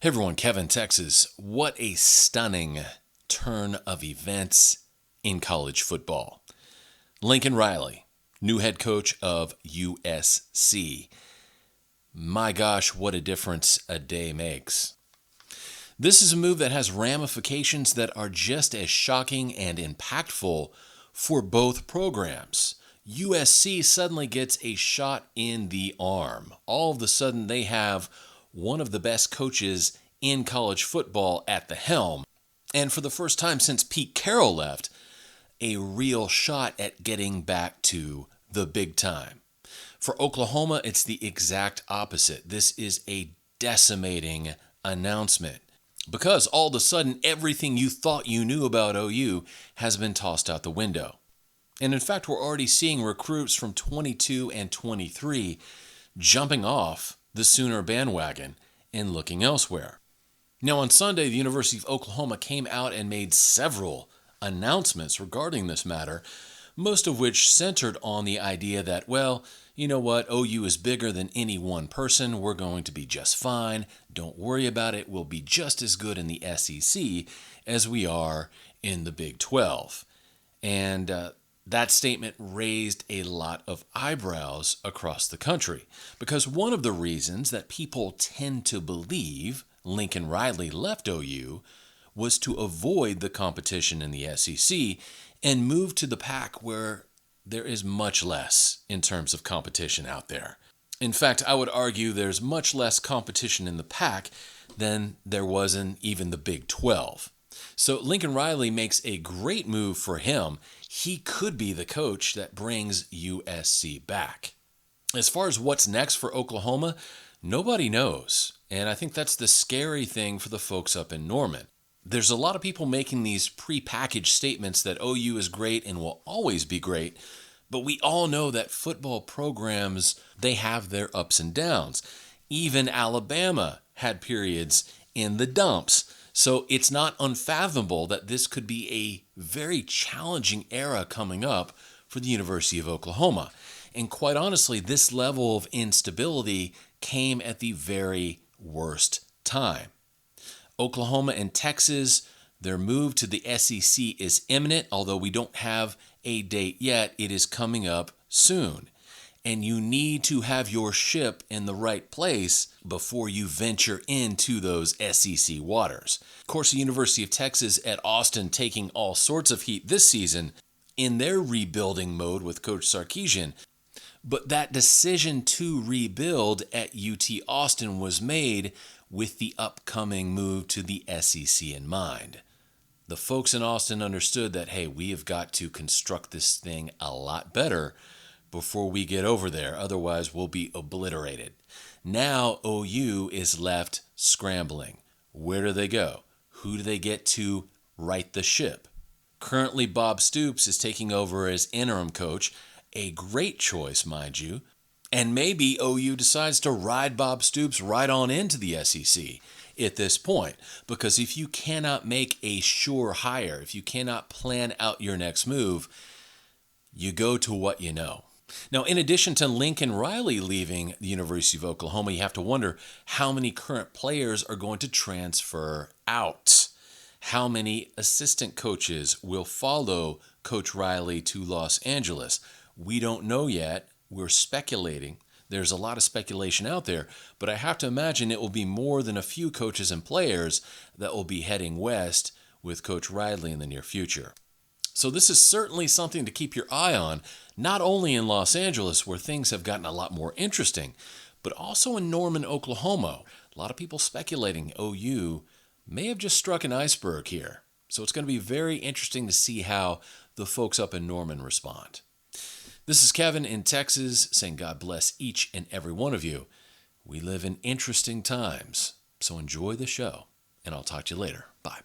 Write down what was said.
Hey everyone, Kevin, Texas. What a stunning turn of events in college football. Lincoln Riley, new head coach of USC. My gosh, what a difference a day makes. This is a move that has ramifications that are just as shocking and impactful for both programs. USC suddenly gets a shot in the arm. All of a sudden, they have one of the best coaches in college football at the helm. And for the first time since Pete Carroll left, a real shot at getting back to the big time. For Oklahoma, it's the exact opposite. This is a decimating announcement because all of a sudden, everything you thought you knew about OU has been tossed out the window. And in fact, we're already seeing recruits from 22 and 23 jumping off the Sooner bandwagon and looking elsewhere. Now, on Sunday, the University of Oklahoma came out and made several announcements regarding this matter, most of which centered on the idea that, well, you know what, OU is bigger than any one person. We're going to be just fine. Don't worry about it. We'll be just as good in the SEC as we are in the Big 12. And that statement raised a lot of eyebrows across the country because one of the reasons that people tend to believe Lincoln Riley left OU was to avoid the competition in the SEC and move to the Pac where there is much less in terms of competition out there. In fact, I would argue there's much less competition in the Pac than there was in even the Big 12. So Lincoln Riley makes a great move for him. He could be the coach that brings USC back. As far as what's next for Oklahoma, nobody knows. And I think that's the scary thing for the folks up in Norman. There's a lot of people making these prepackaged statements that OU is great and will always be great. But we all know that football programs, they have their ups and downs. Even Alabama had periods in the dumps. So it's not unfathomable that this could be a very challenging era coming up for the University of Oklahoma. And quite honestly, this level of instability came at the very worst time. Oklahoma and Texas, their move to the SEC is imminent, although we don't have a date yet. It is coming up soon. And you need to have your ship in the right place before you venture into those SEC waters. Of course, the University of Texas at Austin taking all sorts of heat this season in their rebuilding mode with Coach Sarkisian. But that decision to rebuild at UT Austin was made with the upcoming move to the SEC in mind. The folks in Austin understood that, hey, we have got to construct this thing a lot better before we get over there. Otherwise, we'll be obliterated. Now OU is left scrambling. Where do they go? Who do they get to right the ship? Currently, Bob Stoops is taking over as interim coach. A great choice, mind you. And maybe OU decides to ride Bob Stoops right on into the SEC at this point. Because if you cannot make a sure hire, if you cannot plan out your next move, you go to what you know. Now, in addition to Lincoln Riley leaving the University of Oklahoma, you have to wonder how many current players are going to transfer out. How many assistant coaches will follow Coach Riley to Los Angeles? We don't know yet. We're speculating. There's a lot of speculation out there, but I have to imagine it will be more than a few coaches and players that will be heading west with Coach Riley in the near future. So this is certainly something to keep your eye on, not only in Los Angeles, where things have gotten a lot more interesting, but also in Norman, Oklahoma. A lot of people speculating OU may have just struck an iceberg here. So it's going to be very interesting to see how the folks up in Norman respond. This is Kevin in Texas saying God bless each and every one of you. We live in interesting times, so enjoy the show, and I'll talk to you later. Bye.